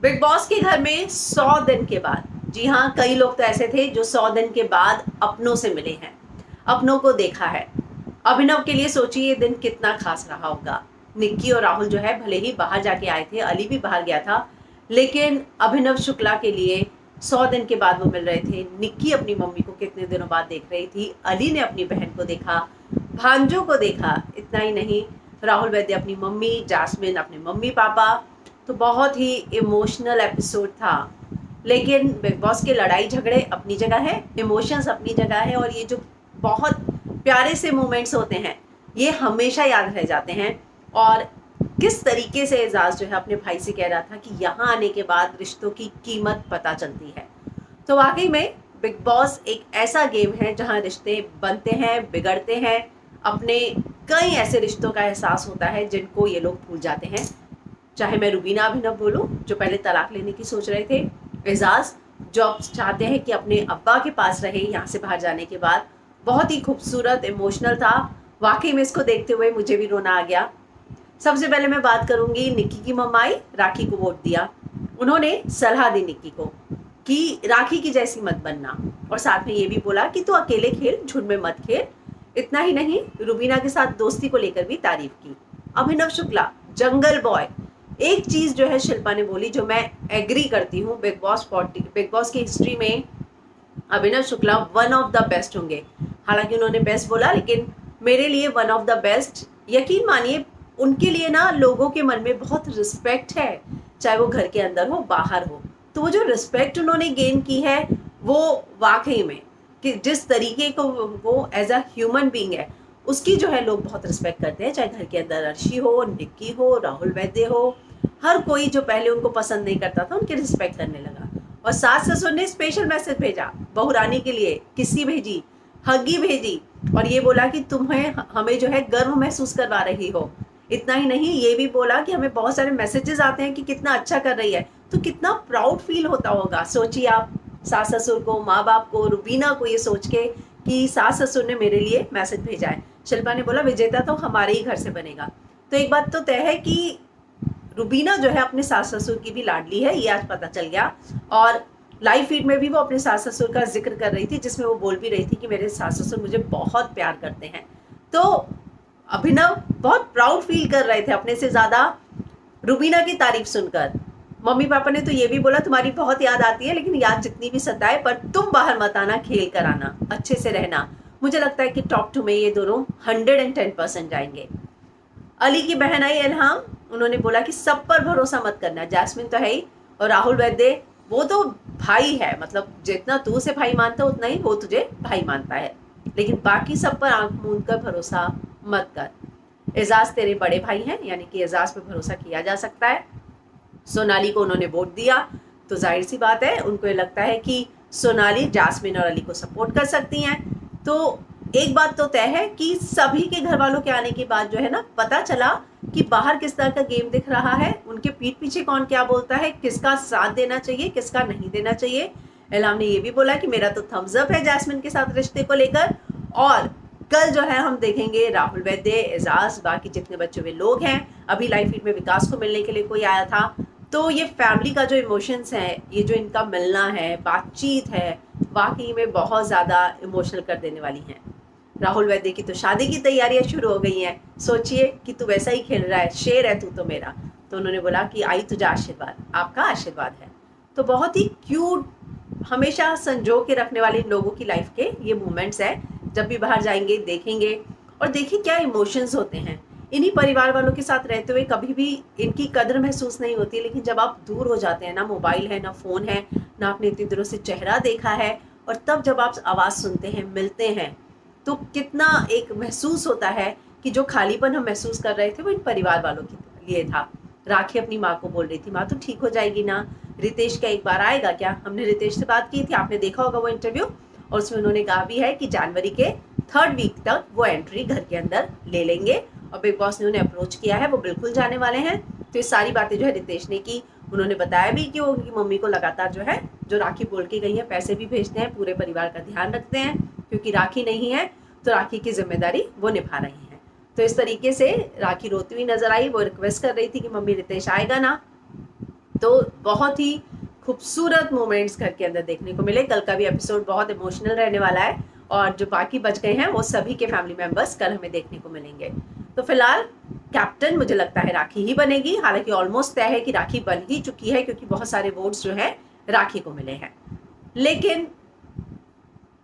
Big boss के घर में 100 दिन के बाद, जी हाँ, कई लोग तो ऐसे थे जो 100 दिन के बाद अपनों से मिले हैं, अपनों को देखा है। अभिनव के लिए सोचिए ये दिन कितना खास रहा होगा। निक्की और राहुल जो है भले ही बाहर जाके आए थे, अली भी बाहर गया था, लेकिन अभिनव शुक्ला के लिए 100 दिन के बाद वो मिल रहे थे। निक्की अपनी मम्मी को कितने दिनों बाद देख रही थी, अली ने अपनी बहन को देखा, भांजों को देखा। इतना ही नहीं, राहुल वैद्य अपनी मम्मी, जास्मिन अपने मम्मी पापा। तो बहुत ही इमोशनल एपिसोड था। लेकिन बिग बॉस के लड़ाई झगड़े अपनी जगह है, इमोशंस अपनी जगह है, और ये जो बहुत प्यारे से मोमेंट्स होते हैं ये हमेशा याद रह जाते हैं। और किस तरीके से एजाज जो है अपने भाई से कह रहा था कि यहाँ आने के बाद रिश्तों की कीमत पता चलती है। तो वाकई में बिग बॉस एक ऐसा गेम है जहाँ रिश्ते बनते हैं, बिगड़ते हैं, अपने कई ऐसे रिश्तों का एहसास होता है जिनको ये लोग भूल जाते हैं। चाहे मैं रुबीना अभिनव बोलूं जो पहले तलाक लेने की सोच रहे थे, एजाज जो अब चाहते हैं कि अपने अब्बा के पास रहे यहाँ से बाहर जाने के बाद। बहुत ही खूबसूरत, इमोशनल था। वाकई में इसको देखते हुए मुझे भी रोना आ गया। सबसे पहले मैं बात करूंगी निक्की की मम्माई राखी को वोट दिया। उन्होंने सलाह दी निक्की को कि राखी की जैसी मत बनना, और साथ में ये भी बोला कि तू अकेले खेल, झुंड में मत खेल। इतना ही नहीं, रुबीना के साथ दोस्ती को लेकर भी तारीफ की। अभिनव शुक्ला जंगल बॉय। एक चीज जो है शिल्पा ने बोली जो मैं एग्री करती हूँ, बिग बॉस की हिस्ट्री में Abhinav Shukla one of the best होंगे। हालांकि उन्होंने बेस्ट बोला, लेकिन मेरे लिए वन ऑफ द बेस्ट। यकीन मानिए उनके लिए ना लोगों के मन में बहुत रिस्पेक्ट है, चाहे वो घर के अंदर हो बाहर हो। तो वो जो रिस्पेक्ट उन्होंने गेन की है वो वाकई में, कि जिस तरीके को वो एज अ ह्यूमन बीइंग है उसकी जो है लोग बहुत रिस्पेक्ट करते हैं। चाहे घर के अंदर अर्शी हो, निक्की हो, राहुल वैद्य हो, हर कोई जो पहले उनको पसंद नहीं करता था उनकी रिस्पेक्ट करने लगा। और सास ससुर ने स्पेशल मैसेज भेजा बहू रानी के लिए, किसी भेजी, हग्गी भेजी, और ये बोला कि तुम्हें हमें जो है गर्व महसूस करवा रही हो। इतना ही नहीं, ये भी बोला कि हमें बहुत सारे मैसेजेस आते हैं कि कितना अच्छा कर रही है। तो कितना प्राउड फील होता होगा, सोचिए आप, सास ससुर को, माँ बाप को, रुबीना को ये सोच के कि सास ससुर ने मेरे लिए मैसेज भेजा है। शिल्पा ने बोला विजेता तो हमारे ही घर से बनेगा। तो एक बात तो तय है कि रुबीना जो है अपने सास ससुर की भी लाडली है, ये आज पता चल गया। और लाइव फीड में भी वो अपने सास ससुर का जिक्र कर रही थी, जिसमें वो बोल भी रही थी कि मेरे सास ससुर मुझे बहुत प्यार करते हैं। तो अभिनव बहुत प्राउड फील कर रहे थे अपने से ज्यादा रुबीना की तारीफ सुनकर। मम्मी पापा ने तो ये भी बोला तुम्हारी बहुत याद आती है, लेकिन याद जितनी भी सताए पर तुम बाहर मत आना, खेल कर आना, अच्छे से रहना। मुझे लगता है कि टॉप 2 में ये दोनों 110% जाएंगे। अली की बहन आई इल्हाम, उन्होंने बोला कि सब पर भरोसा मत करना, जैस्मिन तो है ही, और राहुल वैद्य वो तो भाई है, मतलब जितना तू उसे भाई मानता उतना ही वो तुझे भाई मानता है, लेकिन बाकी सब पर आंख मूंद कर भरोसा मत कर। एजाज तेरे बड़े भाई हैं, यानी कि एजाज पे भरोसा किया जा सकता है। सोनाली को उन्होंने वोट दिया, तो जाहिर सी बात है उनको ये लगता है कि सोनाली जास्मिन और अली को सपोर्ट कर सकती हैं। तो एक बात तो तय है कि सभी के घर वालों के आने के बाद जो है ना, पता चला कि बाहर किस तरह का गेम दिख रहा है, उनके पीठ पीछे कौन क्या बोलता है, किसका साथ देना चाहिए, किसका नहीं देना चाहिए। इल्हाम ने ये भी बोला कि मेरा तो थम्स अप है जैस्मिन के साथ रिश्ते को लेकर। और कल जो है हम देखेंगे राहुल वैद्य, एजाज, बाकी जितने बचे हुए लोग हैं। अभी लाइव फीड में विकास को मिलने के लिए कोई आया था। तो ये फैमिली का जो इमोशंस है, ये जो इनका मिलना है, बातचीत है, वाकई में बहुत ज़्यादा इमोशनल कर देने वाली हैं। राहुल वैद्य की तो शादी की तैयारियां शुरू हो गई हैं। सोचिए कि तू वैसा ही खेल रहा है, शेर है तू तो मेरा। तो उन्होंने बोला कि आई तुझे आशीर्वाद, आपका आशीर्वाद है। तो बहुत ही क्यूट, हमेशा संजो के रखने वाले इन लोगों की लाइफ के ये मोमेंट्स हैं। जब भी बाहर जाएंगे देखेंगे, और देखिए क्या इमोशंस होते हैं। इन्हीं परिवार वालों के साथ रहते हुए कभी भी इनकी कदर महसूस नहीं होती, लेकिन जब आप दूर हो जाते हैं, ना मोबाइल है, ना फ़ोन है, ना आपने इतनी दिनों से चेहरा देखा है, और तब जब आप आवाज़ सुनते हैं, मिलते हैं, तो कितना एक महसूस होता है कि जो खालीपन हम महसूस कर रहे थे वो इन परिवार वालों के लिए था। राखी अपनी माँ को बोल रही थी, माँ तो ठीक हो जाएगी ना, रितेश का एक बार आएगा क्या। हमने रितेश से बात की थी, आपने देखा होगा वो इंटरव्यू, और उसमें उन्होंने कहा भी है कि जनवरी के 3rd वीक तक वो एंट्री घर के अंदर ले लेंगे, और बिग बॉस ने उन्हें अप्रोच किया है, वो बिल्कुल जाने वाले हैं। तो ये सारी बातें जो है रितेश ने की। उन्होंने बताया भी कि वो उनकी मम्मी को लगातार जो है, जो राखी बोल के गई है, पैसे भी भेजते हैं, पूरे परिवार का ध्यान रखते हैं, क्योंकि राखी नहीं है तो राखी की जिम्मेदारी वो निभा रही हैं। तो इस तरीके से राखी रोती हुई नजर आई, वो रिक्वेस्ट कर रही थी कि मम्मी रितेश आएगा ना। तो बहुत ही खूबसूरत मोमेंट्स घर के अंदर देखने को मिले। कल का भी एपिसोड बहुत इमोशनल रहने वाला है और जो बाकी बच गए हैं वो सभी के फैमिली मेंबर्स कल हमें देखने को मिलेंगे। तो फिलहाल कैप्टन मुझे लगता है राखी ही बनेगी, हालांकि ऑलमोस्ट तय है कि राखी बन ही चुकी है क्योंकि बहुत सारे वोट्स जो है राखी को मिले हैं। लेकिन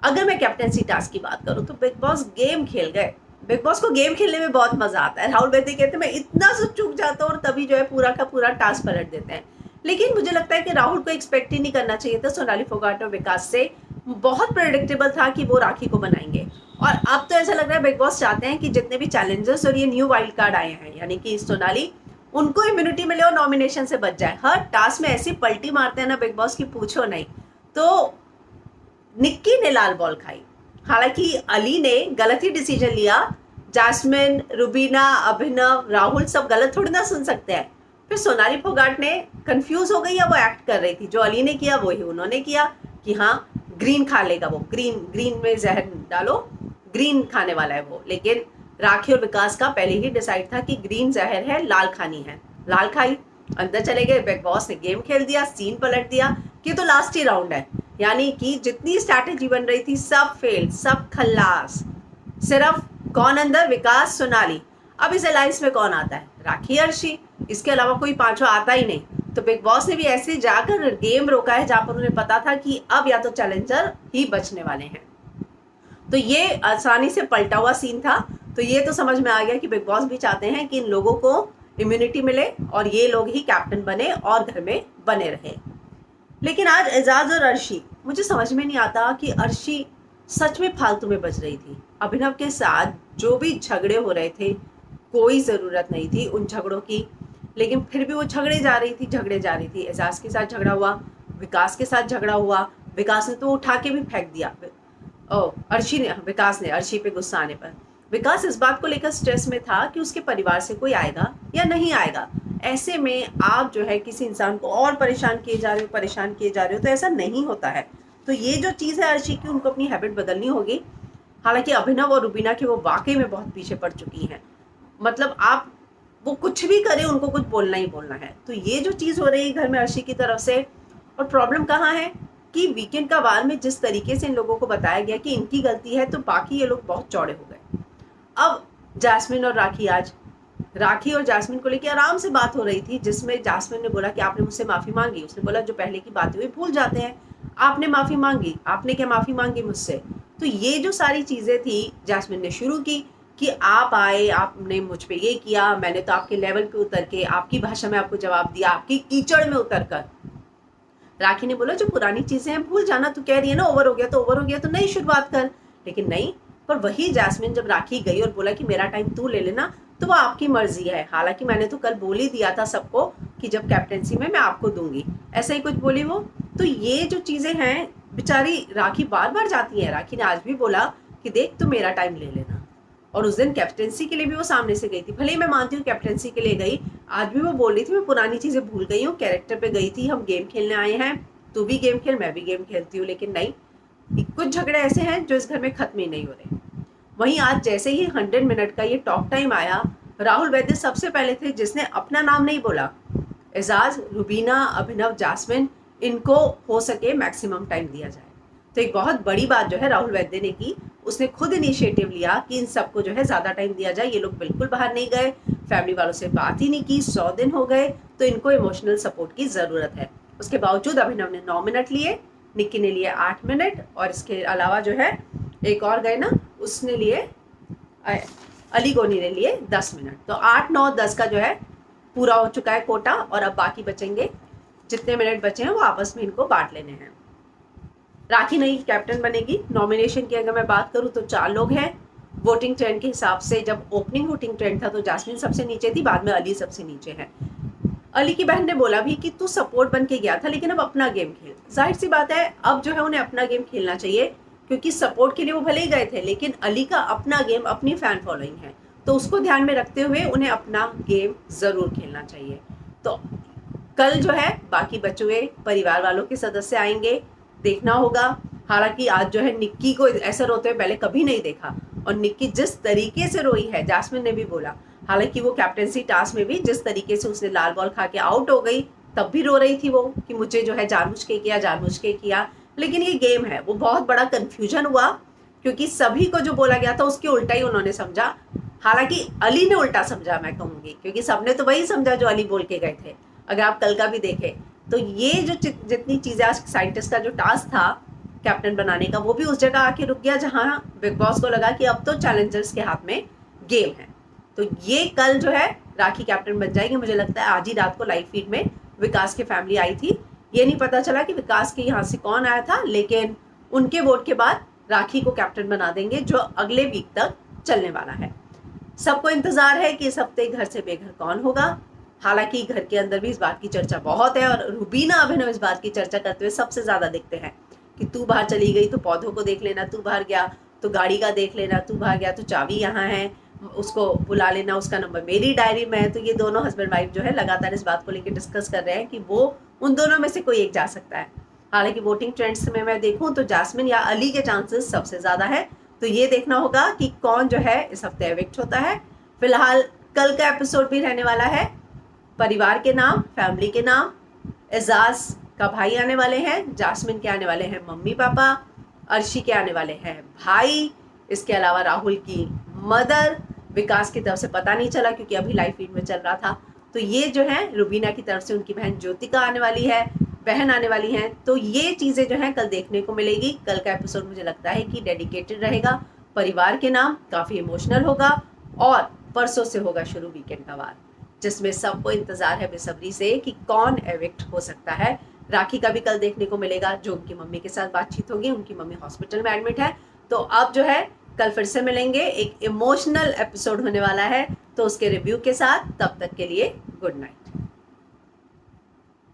अगर मैं कैप्टनसी टास्क की बात करूं तो बिग बॉस गेम खेल गए। बिग बॉस को गेम खेलने में बहुत मजा आता है। राहुल वैद्य कहते हैं मैं इतना सा चूक जाता हूँ और तभी जो है पूरा का पूरा टास्क पलट देते हैं। लेकिन मुझे लगता है कि राहुल को एक्सपेक्ट ही नहीं करना चाहिए था सोनाली फोगाट और विकास से। बहुत प्रेडिक्टेबल था कि वो राखी को बनाएंगे और अब तो ऐसा लग रहा है बिग बॉस चाहते हैं कि जितने भी चैलेंजर्स और ये न्यू वाइल्ड कार्ड आए हैं यानी कि सोनाली, उनको इम्यूनिटी मिले और नॉमिनेशन से बच जाए। हर टास्क में ऐसी पलटी मारते हैं ना बिग बॉस की, पूछो नहीं। तो निक्की ने लाल बॉल खाई। हालांकि अली ने गलत ही डिसीजन लिया। जैस्मिन, रुबीना, अभिनव, राहुल सब गलत थोड़ी ना सुन सकते हैं। फिर सोनाली फोगाट ने कंफ्यूज हो गई या वो एक्ट कर रही थी, जो अली ने किया वो ही उन्होंने किया कि हाँ ग्रीन खा लेगा वो, ग्रीन में जहर डालो, ग्रीन खाने वाला है वो। लेकिन राखी और विकास का पहले ही डिसाइड था कि ग्रीन जहर है, लाल खानी है। लाल खाई, अंदर चले गए। बिग बॉस ने गेम खेल दिया, सीन पलट दिया कि तो लास्ट ही राउंड है, यानी कि जितनी स्ट्रैटेजी बन रही थी सब फेल, सब खल्लास। सिर्फ कौन अंदर? विकास, सोनाली। अब इस अलायंस में कौन आता है? राखी, अर्शी, इसके अलावा कोई पांचवा आता ही नहीं। तो बिग बॉस ने भी ऐसे जाकर गेम रोका है जहां पर उन्हें पता था कि अब या तो चैलेंजर ही बचने वाले हैं। तो ये आसानी से पलटा हुआ सीन था। तो ये तो समझ में आ गया कि बिग बॉस भी चाहते हैं कि इन लोगों को इम्यूनिटी मिले और ये लोग ही कैप्टन बने और घर में बने रहे। लेकिन आज एजाज और अर्शी, मुझे समझ में नहीं आता कि अर्शी सच में फालतू में बच रही थी। अभिनव के साथ जो भी झगड़े हो रहे थे, कोई ज़रूरत नहीं थी उन झगड़ों की, लेकिन फिर भी वो झगड़े जा रही थी। एजाज के साथ झगड़ा हुआ, विकास के साथ झगड़ा हुआ, विकास ने तो उठा के भी फेंक दिया। विकास ने अर्शी पे गुस्सा आने पर, विकास इस बात को लेकर स्ट्रेस में था कि उसके परिवार से कोई आएगा या नहीं आएगा। ऐसे में आप जो है किसी इंसान को और परेशान किए जा रहे हो तो ऐसा नहीं होता है। तो ये जो चीज़ है अर्शी की, उनको अपनी हैबिट बदलनी होगी। हालांकि अभिनव और रुबीना की वो वाकई में बहुत पीछे पड़ चुकी हैं। मतलब आप वो कुछ भी करें, उनको कुछ बोलना ही बोलना है। तो ये जो चीज़ हो रही है घर में अर्शी की तरफ से, और प्रॉब्लम कहाँ है कि वीकेंड का वार में जिस तरीके से इन लोगों को बताया गया कि इनकी गलती है, तो बाकी ये लोग बहुत चौड़े हो गए। अब जैस्मिन और राखी और जैस्मिन को लेकर आराम से बात हो रही थी, जिसमें जैस्मिन ने बोला कि आपने मुझसे माफ़ी मांगी। उसने बोला जो पहले की बातें हुई भूल जाते हैं, आपने माफ़ी मांगी, आपने क्या माफ़ी मांगी मुझसे। तो ये जो सारी चीज़ें थी जैस्मिन ने शुरू की कि आप आए, आपने मुझ पे ये किया, मैंने तो आपके लेवल पे उतर के आपकी भाषा में आपको जवाब दिया, आपकी कीचड़ में उतर कर। राखी ने बोला जो पुरानी चीज़ें हैं भूल जाना, तू कह रही है ना ओवर हो गया तो नई शुरुआत कर। लेकिन नहीं, पर वही जैस्मिन जब राखी गई और बोला कि मेरा टाइम तू ले लेना, तो वो आपकी मर्जी है। हालांकि मैंने तो कल बोल ही दिया था सबको कि जब कैप्टेंसी में मैं आपको दूंगी, ऐसा ही कुछ बोली वो। तो ये जो चीज़ें हैं, बेचारी राखी बार बार जाती है। राखी ने आज भी बोला कि देख तू मेरा टाइम ले लेना, और उस दिन कैप्टेंसी के लिए भी वो सामने से गई थी। भले ही मैं मानती हूँ कैप्टेंसी के लिए गई, आज भी वो बोल रही थी मैं पुरानी चीज़ें भूल गई हूँ, कैरेक्टर पे गई थी, हम गेम खेलने आए हैं, तू भी गेम खेल, मैं भी गेम खेलती हूँ। लेकिन नहीं, कुछ झगड़े ऐसे हैं जो इस घर में खत्म ही नहीं हो रहे। वहीं आज जैसे ही 100 मिनट का ये टॉक टाइम आया, राहुल वैद्य सबसे पहले थे जिसने अपना नाम नहीं बोला। एजाज, रुबीना, अभिनव, जैस्मिन, इनको हो सके मैक्सिमम टाइम दिया जाए। तो एक बहुत बड़ी बात जो है राहुल वैद्य ने की, उसने खुद इनिशिएटिव लिया कि इन सबको जो है ज़्यादा टाइम दिया जाए। ये लोग बिल्कुल बाहर नहीं गए, फैमिली वालों से बात ही नहीं की, 100 दिन हो गए, तो इनको इमोशनल सपोर्ट की ज़रूरत है। उसके बावजूद अभिनव ने 9 मिनट लिए, निक्की ने लिए 8 मिनट, और इसके अलावा जो है एक और गए ना, उसने लिए अली गोनी ने लिए 10 मिनट। तो 8, 9, 10 का जो है पूरा हो चुका है कोटा, और अब बाकी बचेंगे, जितने मिनट बचे हैं वो आपस में इनको बांट लेने हैं। राखी नई कैप्टन बनेगी। नॉमिनेशन की अगर मैं बात करूं तो 4 लोग हैं। वोटिंग ट्रेंड के हिसाब से जब ओपनिंग वोटिंग ट्रेंड था तो जैस्मिन सबसे नीचे थी, बाद में अली सबसे नीचे है। अली की बहन ने बोला भी कि तू सपोर्ट बन के गया था, लेकिन अब अपना गेम खेल। जाहिर सी बात है, अब जो है उन्हें अपना गेम खेलना चाहिए, क्योंकि सपोर्ट के लिए वो भले ही गए थे, लेकिन अली का अपना गेम, अपनी फैन फॉलोइंग है, तो उसको ध्यान में रखते हुए उन्हें अपना गेम ज़रूर खेलना चाहिए। तो कल जो है बाकी बचे हुए परिवार वालों के सदस्य आएंगे, देखना होगा। हालांकि आज जो है निक्की को ऐसा रोते हुए पहले कभी नहीं देखा, और निक्की जिस तरीके से रोई है, जैस्मिन ने भी बोला, हालांकि वो कैप्टेंसी टास्क में भी जिस तरीके से उसने लाल बॉल खा के आउट हो गई, तब भी रो रही थी वो कि मुझे जो है जानबूझ के किया। लेकिन ये गेम है, वो बहुत बड़ा कन्फ्यूजन हुआ क्योंकि सभी को जो बोला गया था उसके उल्टा ही उन्होंने समझा। हालांकि अली ने उल्टा समझा मैं कहूँगी, क्योंकि सबने तो वही समझा जो अली बोल के गए थे। अगर आप कल का भी देखें तो ये जो जितनी चीज़ें आज साइंटिस्ट का जो टास्क था कैप्टन बनाने का, वो भी उस जगह आके रुक गया जहाँ बिग बॉस को लगा कि अब तो चैलेंजर्स के हाथ में गेम है। तो ये कल जो है राखी कैप्टन बन जाएगी। मुझे लगता है आज ही रात को लाइव फीड में विकास की फैमिली आई थी। ये नहीं पता चला कि विकास के यहाँ से कौन आया था, लेकिन उनके वोट के बाद राखी को कैप्टन बना देंगे, जो अगले वीक तक चलने वाला है। सबको इंतजार है कि इस हफ्ते घर से बेघर कौन होगा। हालांकि घर के अंदर भी इस बात की चर्चा बहुत है और रुबीना अभिनव इस बात की चर्चा करते हुए सबसे ज्यादा दिखते हैं कि तू बाहर चली गई तो पौधों को देख लेना, तू बाहर गया तो गाड़ी का देख लेना, तू बाहर गया तो चाबी यहाँ है, उसको बुला लेना, उसका नंबर मेरी डायरी में है। तो ये दोनों हस्बैंड वाइफ जो है लगातार इस बात को लेकर डिस्कस कर रहे हैं कि वो उन दोनों में से कोई एक जा सकता है। हालांकि वोटिंग ट्रेंड्स में मैं देखूं तो जास्मिन या अली के चांसेस सबसे ज्यादा है। तो ये देखना होगा कि कौन जो है इस हफ्ते एविक्ट होता है। फिलहाल कल का एपिसोड भी रहने वाला है परिवार के नाम, फैमिली के नाम। एजाज का भाई आने वाले हैं, जास्मिन के आने वाले हैं मम्मी पापा, अर्शी के आने वाले हैं भाई, इसके अलावा राहुल की मदर। विकास की तरफ से पता नहीं चला क्योंकि अभी लाइव फीड में चल रहा था। तो ये जो है रुबीना की तरफ से उनकी बहन ज्योतिका आने वाली है, बहन आने वाली हैं। तो ये चीज़ें जो हैं कल देखने को मिलेगी। कल का एपिसोड मुझे लगता है कि डेडिकेटेड रहेगा परिवार के नाम, काफ़ी इमोशनल होगा। और परसों से होगा शुरू वीकेंड का वार, जिसमें सबको इंतजार है बेसब्री से कि कौन एविक्ट हो सकता है। राखी का भी कल देखने को मिलेगा, जो उनकी मम्मी के साथ बातचीत होगी। उनकी मम्मी हॉस्पिटल में एडमिट है। तो अब जो है कल फिर से मिलेंगे, एक इमोशनल एपिसोड होने वाला है, तो उसके रिव्यू के साथ। तब तक के लिए गुड नाइट।